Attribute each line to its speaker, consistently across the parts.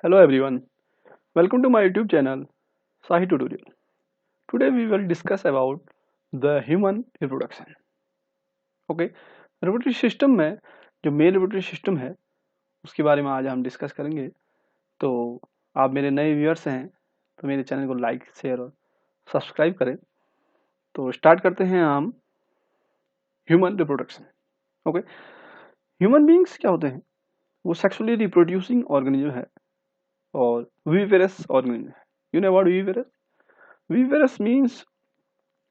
Speaker 1: Hello everyone, welcome to my YouTube channel Sahi Tutorial. Today we will discuss about the human reproduction. Okay, reproductive system में जो male reproductive system है उसके बारे में आज हम डिस्कस करेंगे। तो आप मेरे नए व्यूअर्स हैं तो मेरे चैनल को लाइक शेयर और सब्सक्राइब करें। तो स्टार्ट करते हैं हम human reproduction. Okay, human beings क्या होते हैं? वो सेक्सुअली रिप्रोड्यूसिंग ऑर्गेनिज्म है और विविपेरस ऑर्गेनिज्म है। You know what viviparous? Viviparous means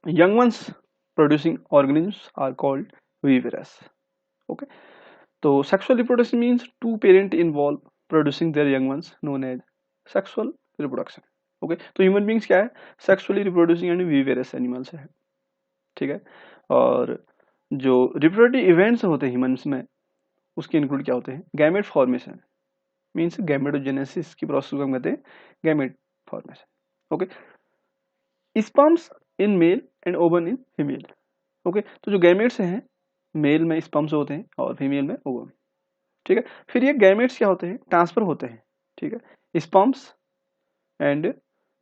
Speaker 1: young ones producing organisms are called viviparous. Okay, so sexual reproduction means two parents involved producing their young ones known as sexual reproduction. Okay, तो human beings क्या है? Sexually reproducing and viviparous animals है, ठीक है। और जो reproductive events होते हैं humans में उसके इंक्लूड क्या होते हैं? गैमेट फॉर्मेशन मीन्स गैमेटोजेनेसिस की प्रोसेस को हम कहते हैं gamete formation. Okay, sperms in male and ovum in female. Okay, तो जो गैमेट्स हैं मेल में स्पर्म्स होते हैं और फीमेल में ओवम, ठीक है। फिर ये गैमेट्स क्या होते हैं? ट्रांसफर होते हैं, ठीक है। स्पर्म्स एंड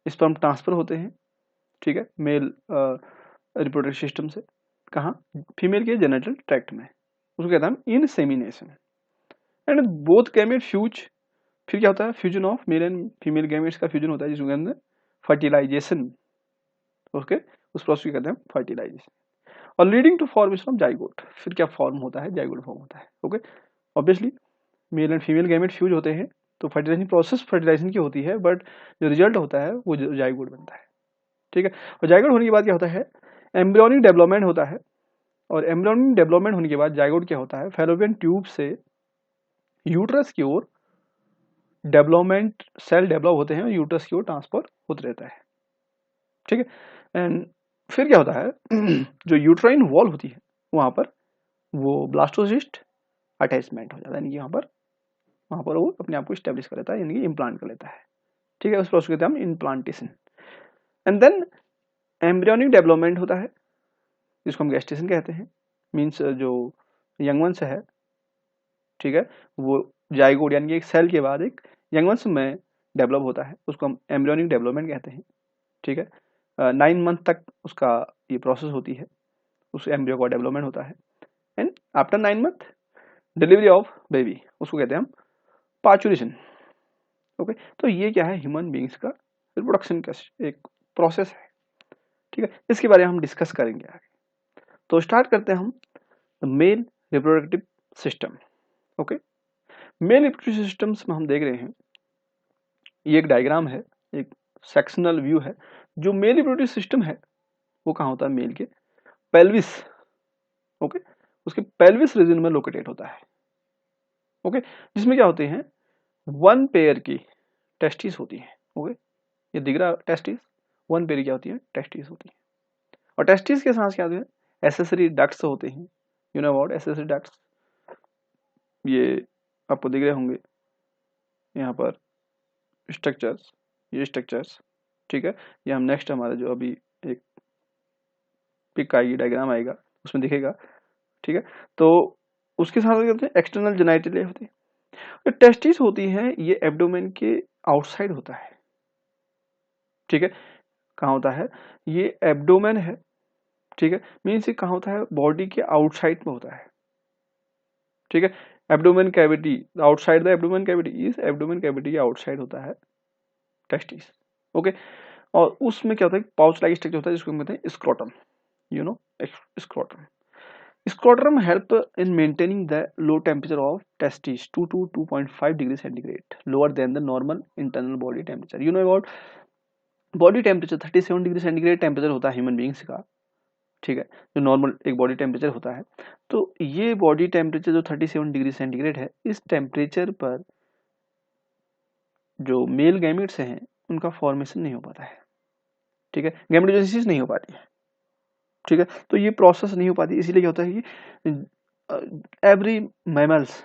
Speaker 1: स्पर्म ट्रांसफर होते हैं, ठीक है, मेल रिप्रोडक्टिव सिस्टम से कहाँ? फीमेल के जेनिटल ट्रैक्ट में, उसको कहते हैं insemination. And both gamete fuse, फिर क्या होता है? Fusion of male and female gametes का फ्यूजन होता है जिसको कहते हैं फर्टिलाइजेशन। ओके, उस प्रोसेस को कहते हैं फर्टिलाइजेशन और leading to formation of zygote. फिर क्या फॉर्म होता है? जाइगोट फॉर्म होता है। Okay, obviously male and female gamete fuse होते हैं तो फर्टिलाइजेशन प्रोसेस फर्टिलाइजेशन की होती है, बट जो रिजल्ट होता है वो जाइगोट बनता है, ठीक है। और जाइगोट होने के बाद क्या होता है? एम्ब्रियोनिक डेवलपमेंट होता है और एम्ब्रियोनिक डेवलपमेंट होने के बाद जाइगोट क्या होता है? फैलोपियन ट्यूब से यूट्रस की ओर डेवलपमेंट सेल डेवलप होते हैं और यूट्रस की ओर ट्रांसफर होते रहता है, ठीक है। एंड फिर क्या होता है? जो यूट्राइन वॉल होती है वहां पर वो ब्लास्टोसिस्ट अटैचमेंट हो जाता है, यानी कि वहां पर वो अपने आप को स्टेब्लिश कर लेता है, यानी कि इम्प्लांट कर लेता है, ठीक है। उस प्रोसेस को कहते हैं हम implantation. And then embryonic development होता है जिसको हम गेस्टेशन कहते हैं। मीन्स जो यंग वंस है, ठीक है, वो जाइगोट यानी कि एक सेल के बाद एक यंग वंस में डेवलप होता है, उसको हम एम्ब्रियोनिक डेवलपमेंट कहते हैं, ठीक है। 9 मंथ तक उसका ये प्रोसेस होती है, उस एम्ब्रियो का डेवलपमेंट होता है। And after 9 month delivery of baby, उसको कहते हैं हम पार्चुरेशन। ओके, तो ये क्या है? ह्यूमन बीइंग्स का रिप्रोडक्शन का एक प्रोसेस है, ठीक है। इसके बारे में हम डिस्कस करेंगे आगे। तो स्टार्ट करते हैं हम male reproductive system. Okay, male reproductive systems में हम देख रहे हैं, ये एक डायग्राम है, एक सेक्शनल व्यू है। जो मेल रिप्रोडक्टिव सिस्टम है वो कहाँ होता है? मेल के पेल्विस, ओके, उसके पेल्विस रीजन में लोकेटेड होता है। ओके, जिसमें क्या होते हैं? वन पेयर की टेस्टिस होती है। ओके, ये दिख रहा टेस्टिस, वन पेयर क्या होती है? टेस्टिस होती है। और टेस्टिस के साथ क्या होते हैं? एसेसरी डक्ट्स होते हैं। You know about accessory ducts? ये आपको दिख रहे होंगे यहाँ पर स्ट्रक्चर्स, ये स्ट्रक्चर्स, ठीक है। ये हम नेक्स्ट हमारा जो अभी एक पिक आएगी, डायग्राम आएगा, उसमें दिखेगा, ठीक है। तो उसके साथ क्या होते हैं? एक्सटर्नल जेनिटलिया होती है। तो टेस्टिस होती है, ये एब्डोमेन के आउटसाइड होता है, ठीक है। कहाँ होता है? ये एब्डोमेन है, ठीक है। मीन्स ये कहाँ होता है? बॉडी के आउटसाइड में होता है, ठीक है। Abdomen cavity, outside the abdomen cavity, इस एब्डोमेन कैविटी के आउटसाइड होता है टेस्टिस। ओके, और उसमें क्या होता है? पाउच लाइक स्ट्रक्चर होता है जिसको हम कहते हैं scrotum. You know scrotum. Scrotum help in maintaining the low temperature of testes 2 to 2.5 degrees centigrade, lower than the normal internal body temperature. You know about body temperature 37 degree centigrade temperature होता है human beings का, ठीक है, जो normal एक body temperature होता है। तो ये बॉडी टेम्परेचर जो 37 डिग्री सेंटीग्रेड है, इस टेम्परेचर पर जो मेल गैमेट्स हैं उनका फॉर्मेशन नहीं हो पाता है, ठीक है, गैमेटोजेनेसिस नहीं हो पाती है, ठीक है। तो ये प्रोसेस नहीं हो पाती, इसीलिए क्या होता है कि every mammals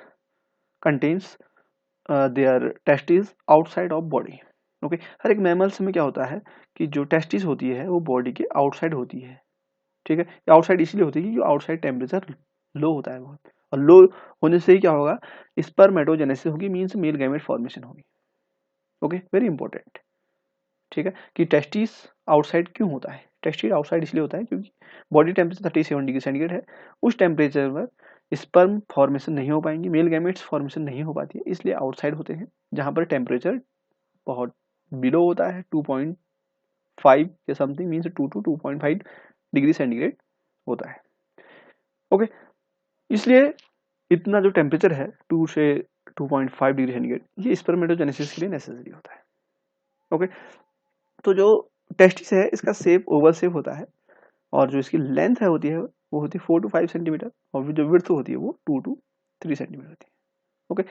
Speaker 1: contains their testis outside of body. Okay, हर एक मैमल्स में क्या होता है कि जो टेस्टिस होती है वो बॉडी के आउटसाइड होती है, ठीक है। आउटसाइड इसलिए होती है क्योंकि आउटसाइड टेम्परेचर लो होता है बहुत, और लो होने से ही क्या होगा? स्पर्मेटोजेनेसिस होगी, मीन्स मेल गैमेट फॉर्मेशन होगी, ओके, वेरी इंपॉर्टेंट। ठीक है, कि टेस्टिस आउटसाइड क्यों होता है? टेस्टिस आउटसाइड इसलिए होता है क्योंकि बॉडी टेम्परेचर 37 डिग्री सेंटीग्रेड है, उस टेम्परेचर पर स्पर्म फॉर्मेशन नहीं हो पाएंगी, मेल गैमेट्स फॉर्मेशन नहीं हो पाती है, इसलिए आउटसाइड होते हैं, जहां पर टेम्परेचर बहुत बिलो होता है, 2.5 या something, means 2 to 2.5 degree centigrade होता है। ओके, इसलिए इतना जो टेम्परेचर है 2 से 2.5 डिग्री सेंटीग्रेड, ये स्पर्मेटोजेनेसिस के लिए नेसेसरी होता है। ओके, तो जो टेस्टिस है इसका शेप ओवल शेप होता है, और जो इसकी लेंथ है होती है वो होती है 4 to 5 सेंटीमीटर, और जो विड्थ होती है वो 2 to 3 सेंटीमीटर होती है। ओके,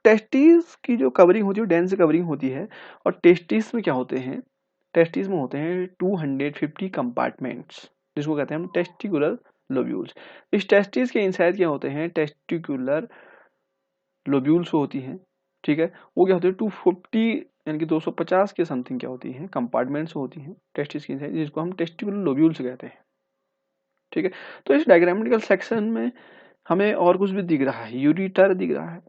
Speaker 1: टेस्टिस की जो कवरिंग होती है डेंस कवरिंग होती है, और टेस्टिस में क्या होते हैं? टेस्टिस में होते हैं 250 कंपार्टमेंट्स, जिसको कहते हैं हम टेस्टिकुलर लोब्यूल्स। इस टेस्टिस के इनसाइड क्या होते हैं? टेस्टिकुलर लोब्यूल्स होती हैं। ठीक है, वो क्या होते हैं 250 यानी कि 250 के समथिंग क्या होती हैं? कंपार्टमेंट्स होती हैं टेस्टिस के इनसाइड, जिसको हम टेस्टिकुलर लोब्यूल्स कहते हैं। ठीक है, तो इस डायग्रामेटिकल सेक्शन में हमें और कुछ भी दिख रहा है, यूरिटर दिख रहा है,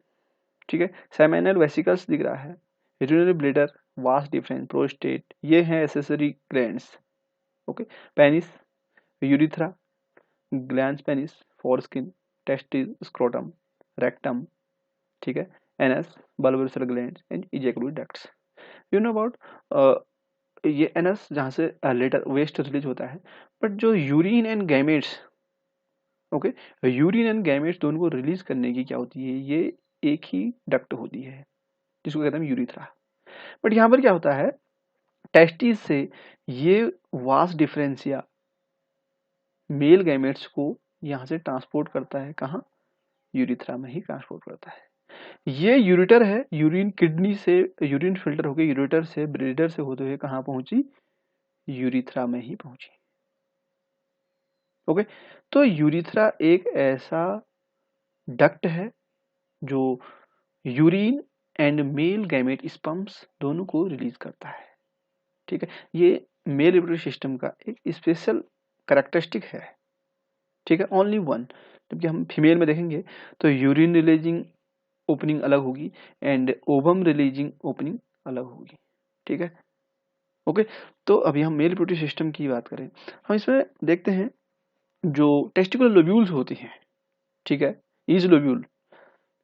Speaker 1: ठीक है, सेमिनल वेसिकल्स दिख रहा है, urinary bladder, vas deferens, prostate, ये हैं accessory glands. Okay, penis, urethra, glands penis, foreskin, testis, scrotum, rectum, ठीक है, anus, bulbourethral glands and ejaculatory ducts. You know about ये एनस जहाँ से लेटर वेस्ट रिलीज होता है, बट जो urine and gametes, okay, urine and gametes दोनों को रिलीज करने की क्या होती है? ये एक ही डक्ट होती है, जिसको कहते हैं यूरिथ्रा। बट यहाँ पर क्या होता है? टेस्टिस से ये वास डिफरेंशिया मेल गैमेट्स को यहाँ से ट्रांसपोर्ट करता है, कहाँ? यूरिथ्रा में ही ट्रांसपोर्ट करता है। ये यूरिटर है, यूरिन किडनी से यूरिन फिल्टर होकर यूरिटर से ब्रेडर से होते हुए कहाँ पहुंची? यूरिथ्रा में ही पहुंची। ओके, तो यूरिथ्रा एक ऐसा डक्ट है जो urine and male gamete sperms दोनों को रिलीज करता है। ठीक है, ये मेल रिप्रोडक्टिव सिस्टम का एक स्पेशल कैरेक्टरिस्टिक है। ठीक है, ओनली वन। जबकि हम फीमेल में देखेंगे तो यूरिन रिलीजिंग ओपनिंग अलग होगी एंड ओवम रिलीजिंग ओपनिंग अलग होगी। ठीक है, ओके, तो अभी हम मेल रिप्रोडक्टिव सिस्टम की बात करें, हम इसमें देखते हैं जो टेस्टिकुलर लोब्यूल्स होती हैं। ठीक है, ईच लोब्यूल,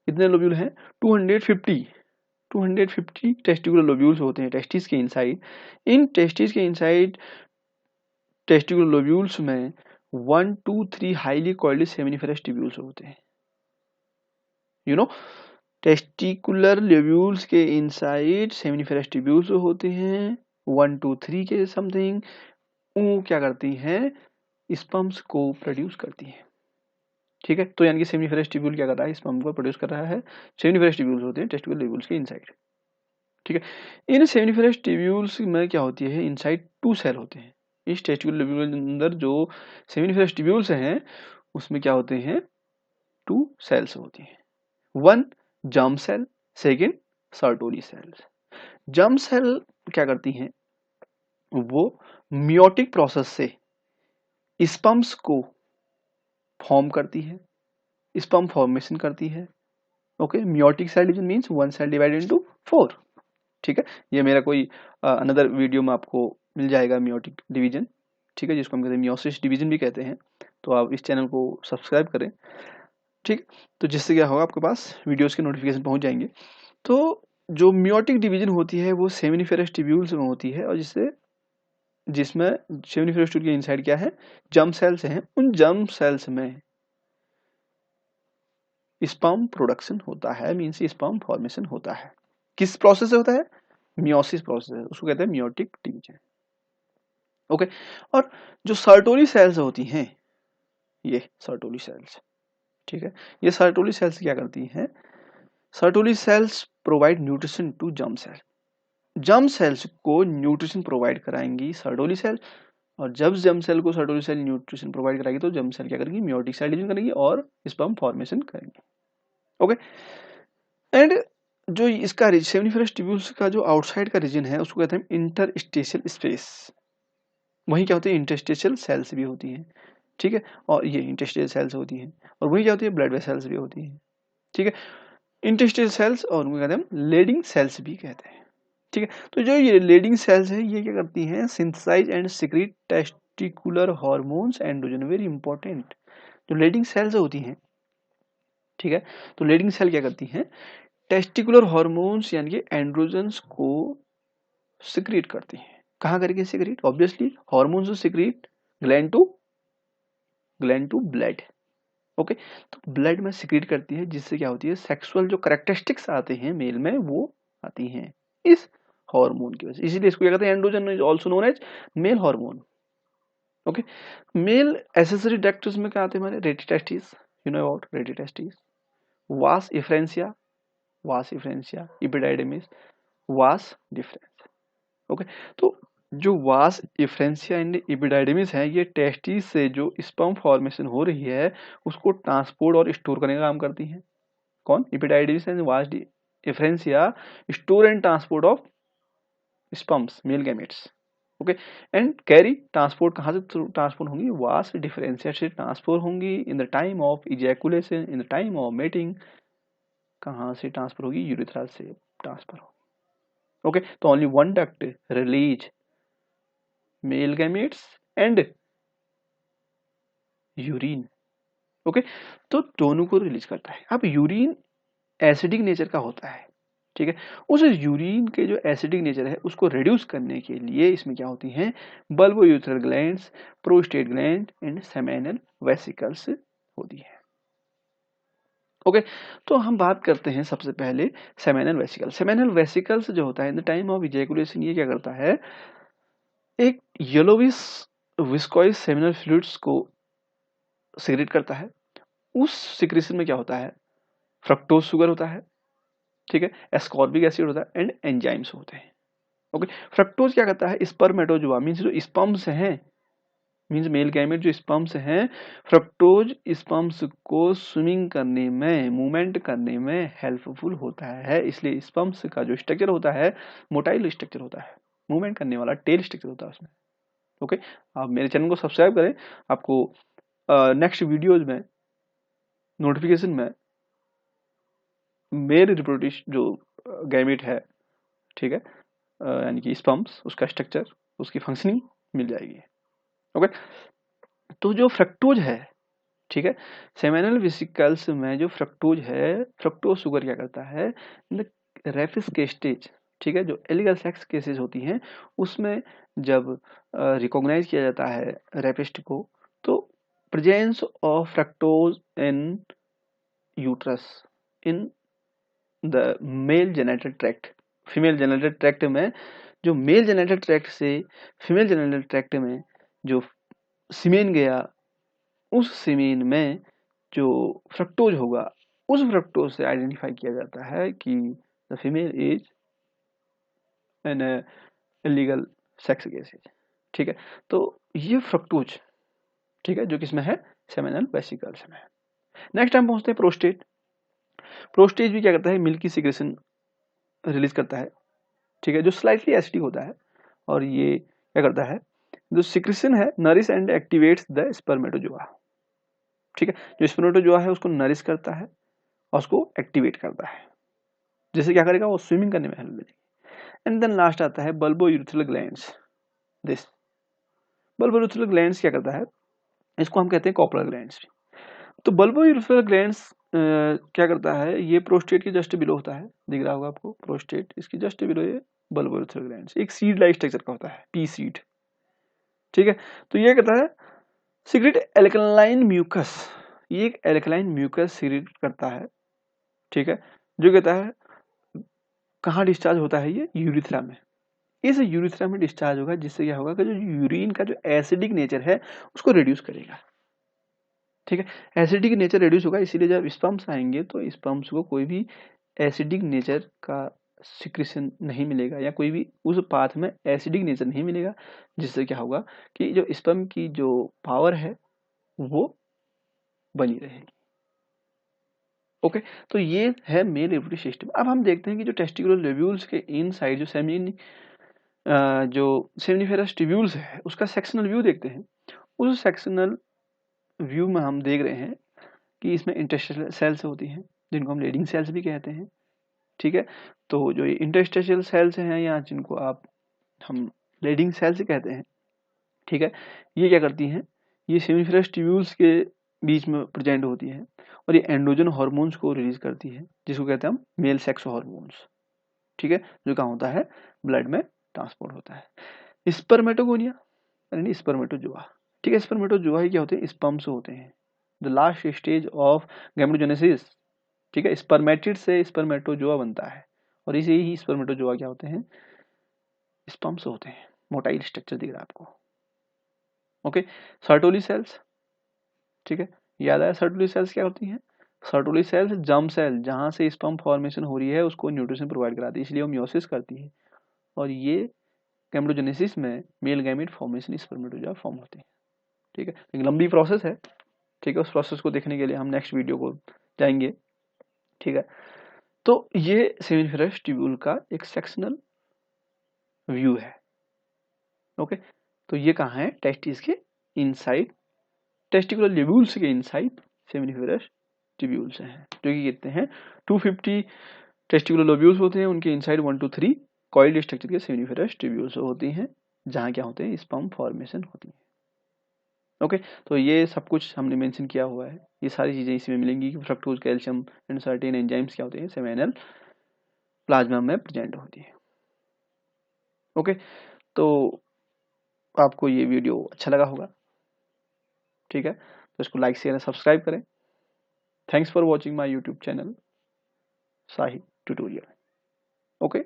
Speaker 1: कितने लोब्यूल हैं? 250 टेस्टिकुलर लोब्यूल्स होते हैं टेस्टिस के इनसाइड। इन टेस्टिस के इनसाइड टेस्टिकुलर लोब्यूल्स में 1 2 3 हाईली कॉइल्ड सेमिनिफेरस ट्यूब्यूल्स होते हैं। यू नो, टेस्टिकुलर लोब्यूल्स के इनसाइड सेमिनिफेरस ट्यूब्यूल्स होते हैं, 1 2 3 के समथिंग। वो क्या करती हैं? स्पर्म्स को प्रोड्यूस करती हैं। ठीक है, तो यानी कि सेमिनिफेरस ट्यूब्यूल क्या कर रहा है? स्पर्म को प्रोड्यूस कर रहा है। सेमिनिफेरस ट्यूब्यूल्स होते हैं टेस्टिकुलर लोब्यूल्स के इनसाइड। ठीक है, इन सेमिनिफेरस ट्यूब्यूल्स में क्या होती है? इनसाइड 2 सेल होते हैं। इस टेस्टिकुलर लोब्यूल के अंदर जो सेमिनिफेरस ट्यूब्यूल्स हैं उसमें क्या होते हैं? 2 सेल्स होती हैं। One germ cell, second Sertoli cells. Germ cell क्या करती हैं? वो मियोटिक प्रोसेस से स्पर्म्स को फॉर्म करती है, स्पर्म फॉर्मेशन करती है। Okay, meiotic cell division means one cell divided into 4। ठीक है, ये मेरा कोई अनदर वीडियो में आपको मिल जाएगा मियोटिक डिवीजन। ठीक है, जिसको हम कहते हैं मियोसिस डिवीजन भी कहते हैं। तो आप इस चैनल को सब्सक्राइब करें। ठीक, तो जिससे क्या होगा, आपके पास वीडियोस के नोटिफिकेशन पहुंच जाएंगे। तो जो मियोटिक डिवीजन होती है वो सेमिनिफेरस ट्यूब्यूल्स में होती है, और जिसमें सेमिनिफेरस ट्यूब्यूल के इनसाइड क्या है? जर्म सेल्स हैं। उन जर्म सेल्स में स्पर्म प्रोडक्शन होता है, मींस स्पर्म फॉर्मेशन होता है। किस प्रोसेस से होता है? मियोसिस प्रोसेस है, उसको कहते हैं मियोटिक डिवीजन। ओके, और जो सर्टोली सेल्स होती हैं, ये सर्टोली सेल्स, ठीक है, ये सर्टोली सेल्स क्या करती हैं? Sertoli cells provide nutrition to germ cell. Germ cells को न्यूट्रिशन प्रोवाइड कराएंगी सर्टोली सेल, और जब जर्म सेल को सर्टोली सेल न्यूट्रिशन प्रोवाइड कराएगी तो जर्म सेल क्या करेगी? मियोटिक सेल डिवीजन करेगी और स्पर्म फॉर्मेशन करेंगे। ओके, एंड जो इसका सेमिनिफेरस ट्यूब्यूल्स का जो आउटसाइड का रीजन है उसको कहते हैं इंटरस्टेशियल स्पेस। वहीं क्या होती है? इंटरस्टेशियल सेल्स भी होती हैं। ठीक है, और ये इंटरस्टेशियल सेल्स होती हैं, और वहीं क्या होती है? ब्लड वेसल्स भी होती हैं। ठीक है, इंटरस्टेशियल सेल्स, और उनको कहते हैं लीडिंग सेल्स भी कहते हैं। ठीक है। तो जो ये लेडिंग सेल्स है ये क्या करती हैं, synthesize and secrete testicular hormones androgen, very important. जो लेडिंग सेल्स होती हैं, ठीक है, तो लेडिंग सेल क्या करती हैं, टेस्टिकुलर हार्मोन्स यानी कि एंड्रोजन्स को सिक्रीट करती हैं। कहाँ करके secrete, obviously hormones to secrete gland to blood. Okay, तो ब्लड में सिक्रीट करती है, जिससे क्या होती है, सेक्सुअल जो कैरेक्टरिस्टिक्स आते हैं मेल में वो आती हैं इस हार्मोन की वजह से। इसीलिए इसको क्या कहते हैं, androgen is also known as male hormone. Okay, male accessory ducts में क्या आते हैं हमारे, rete testis, you know about rete testis, vas deferentia, epididymis, vas deferens. Okay, तो जो वास डिफरेंशिया एंड एपिडाइडिमिस है, ये टेस्टिस से जो स्पर्म फॉर्मेशन हो रही है उसको ट्रांसपोर्ट और स्टोर करने का काम करती हैं। कौन, एपिडाइडिमिस एंड वास differentia store and transport of sperms, male gametes. Okay, and carry, transport कहाँ से ट्रांसपोर्ट होंगी, वास डिफरेंशिया से ट्रांसपोर्ट होंगी in the time of ejaculation, in the time of mating, कहाँ से ट्रांसफर होगी, यूरिथ्रा से ट्रांसफर होगी। ओके, तो only one duct release male gametes and urine. Okay, तो दोनों को रिलीज करता है। अब यूरिन एसिडिक नेचर का होता है, ठीक है, उस यूरिन के जो एसिडिक नेचर है उसको रिड्यूस करने के लिए इसमें क्या होती हैं, bulbourethral glands, prostate gland and seminal vesicles होती है। ओके, तो हम बात करते हैं सबसे पहले सेमेनल वेसिकल। सेमेनल वेसिकल्स जो होता है in the time of ejaculation, ये क्या करता है, एक येलोविश विस्कोइस सेमिनल फ्लूइड्स को सिक्रेट करता है। उस सिक्रेशन में क्या होता है, फ्रक्टोज शुगर होता है, ठीक है, एस्कॉर्बिक एसिड होता है एंड एंजाइम्स होते हैं। ओके, फ्रक्टोज क्या करता है, स्पर्मेटोजोआ मींस जो स्पर्म्स हैं, मींस मेल गैमेट जो स्पर्म्स हैं, फ्रक्टोज स्पर्म्स को स्विमिंग करने में, मूवमेंट करने में हेल्पफुल होता है। इसलिए स्पर्म्स का जो स्ट्रक्चर होता है मोटाइल स्ट्रक्चर होता है, मूवमेंट करने वाला टेल स्ट्रक्चर होता है उसमें। ओके, आप मेरे चैनल को सब्सक्राइब करें, आपको नेक्स्ट वीडियोज में नोटिफिकेशन में मेल रिप्रोडक्टिव जो गैमेट है, ठीक है, यानी कि स्पर्म्स, उसका स्ट्रक्चर, उसकी फंक्शनिंग मिल जाएगी। ओके, तो जो फ्रक्टोज है, ठीक है, सेमिनल वेसिकल्स में जो फ्रक्टोज है, फ्रक्टोज शुगर क्या करता है, रेफिस के स्टेज, ठीक है, जो इलीगल सेक्स केसेस होती हैं उसमें जब रिकॉग्नाइज किया जाता है रेपिस्ट को, तो presence of fructose in uterus in the mail genital tract, female genital tract में, जो मेल जेनिटल ट्रैक्ट से फीमेल जेनिटल ट्रैक्ट में जो सीमेन गया, उस सीमेन में जो फ्रक्टोज होगा, उस फ्रक्टोज से आइडेंटिफाई किया जाता है कि the female is an illegal sex cases, ठीक है। तो ये फ्रक्टोज, ठीक है, जो किसमें है, सेमिनल वेसिकल्स में। नेक्स्ट हम पहुंचते हैं प्रोस्टेट। प्रोस्टेट भी क्या करता है, मिल्की सिक्रेशन रिलीज करता है, ठीक है, जो स्लाइटली एसिडिक होता है, और ये क्या करता है, जो सिक्रेशन है nourish and activates the spermatozoa, ठीक है, जो स्पर्मेटोजोआ है उसको नरिश करता है और उसको एक्टिवेट करता है, जिससे क्या करेगा, वो स्विमिंग करने में हेल्प मिलेगी। एंड देन लास्ट आता है बल्बोयूथरल ग्लैंड्स। दिस बल्बोयूथरल ग्लैंड्स क्या करता है, इसको हम कहते हैं कॉपलर ग्लैंड्स। तो बल्बोयूथरल ग्लैंड्स क्या करता है, ये प्रोस्टेट के जस्ट बिलो होता है, दिख रहा होगा आपको, प्रोस्टेट इसकी जस्ट बिलो ये बल्बोयूथरल ग्लैंड्स, एक सीड लाइक स्ट्रक्चर का होता है, पी सीड, ठीक है। तो ये कहता है सीक्रेट एल्कलाइन म्यूकस, ये एक एल्कलाइन म्यूकस सीक्रेट करता है, ठीक है, जो कहता है कहाँ डिस्चार्ज होता है, ये यूरिथ्रा में। इस यूरिथ्रा में डिस्चार्ज होगा, जिससे क्या होगा कि जो यूरिन का जो एसिडिक नेचर है उसको रिड्यूस करेगा, ठीक है। एसिडिक नेचर रिड्यूस होगा, इसीलिए जब स्पर्म्स आएंगे तो स्पर्म्स को कोई भी एसिडिक नेचर का सिक्रेशन नहीं मिलेगा, या कोई भी उस पाथ में एसिडिक नेचर नहीं मिलेगा, जिससे क्या होगा कि जो स्पर्म की जो पावर है वो बनी रहेगी। ओके, तो ये है मेल रिप्रोडक्टिव सिस्टम। अब हम देखते हैं कि जो टेस्टिकुलर लोब्यूल्स के इन साइड जो सेमिनिफेरस ट्यूब्यूल्स है उसका सेक्शनल व्यू देखते हैं। उस सेक्शनल व्यू में हम देख रहे हैं कि इसमें इंटरस्टिशियल सेल्स होती हैं, जिनको हम लीडिंग सेल्स भी कहते हैं, ठीक है। तो जो ये इंटरस्टेशियल सेल्स हैं या जिनको हम ब्लीडिंग सेल्स कहते हैं, ठीक है, ये क्या करती हैं, ये सेमिनिफरस ट्यूब्यूल्स के बीच में प्रेजेंट होती हैं और ये एंड्रोजन हार्मोन्स को रिलीज करती है, जिसको कहते हैं हम मेल सेक्स हार्मोन्स, ठीक है, जो कहाँ होता है, ब्लड में ट्रांसपोर्ट होता है। स्पर्मेटोगोनिया यानी स्पर्मेटोजोआ, ठीक है, स्पर्मेटोजोआ ही क्या होते हैं, स्पर्म्स होते हैं, the last stage of gametogenesis, ठीक है, स्पर्मेटिड से स्पर्मेटोजोआ बनता है और इसे ही स्पर्मेटोजोआ क्या होते हैं, स्पर्म्स होते हैं। मोटाइल स्ट्रक्चर दिख रहा है आपको, ओके। सर्टोली सेल्स, ठीक है, याद आया सर्टोली सेल्स क्या होती हैं, सर्टोली सेल्स जर्म सेल जहां से स्पर्म फॉर्मेशन हो रही है उसको न्यूट्रिशन प्रोवाइड कराती है, इसलिए वो मियोसिस करती है और ये गैमेटोजेनेसिस में male gamete formation spermatozoa form होते हैं, ठीक है। एक लंबी प्रोसेस है, ठीक है, उस प्रोसेस को देखने के लिए हम नेक्स्ट वीडियो को जाएंगे, ठीक है। तो ये सेमिनिफरस ट्यूब्यूल का एक सेक्शनल व्यू है, ओके। तो ये कहाँ है, टेस्टिस के इनसाइड, टेस्टिकुलर लोब्यूल्स के इनसाइड सेमिनिफरस ट्यूब्यूल्स हैं, जो कि कहते हैं 250 टेस्टिकुलर लोब्यूल्स होते हैं, उनके इनसाइड 1 to 3 कॉइल्ड स्ट्रक्चर के सेमिनिफरस ट्यूब्यूल्स होती हैं, जहाँ क्या होते हैं, स्पर्म फॉर्मेशन होती है, ओके। तो ये सब कुछ हमने मेंशन किया हुआ है, ये सारी चीजें इसमें मिलेंगी कि fructose, calcium and certain enzymes क्या होते हैं, सेमिनल प्लाज्मा में प्रेजेंट होती है, ओके। तो आपको ये वीडियो अच्छा लगा होगा, ठीक है, तो इसको लाइक शेयर सब्सक्राइब करें। Thanks for watching my YouTube channel Sahib tutorial, okay.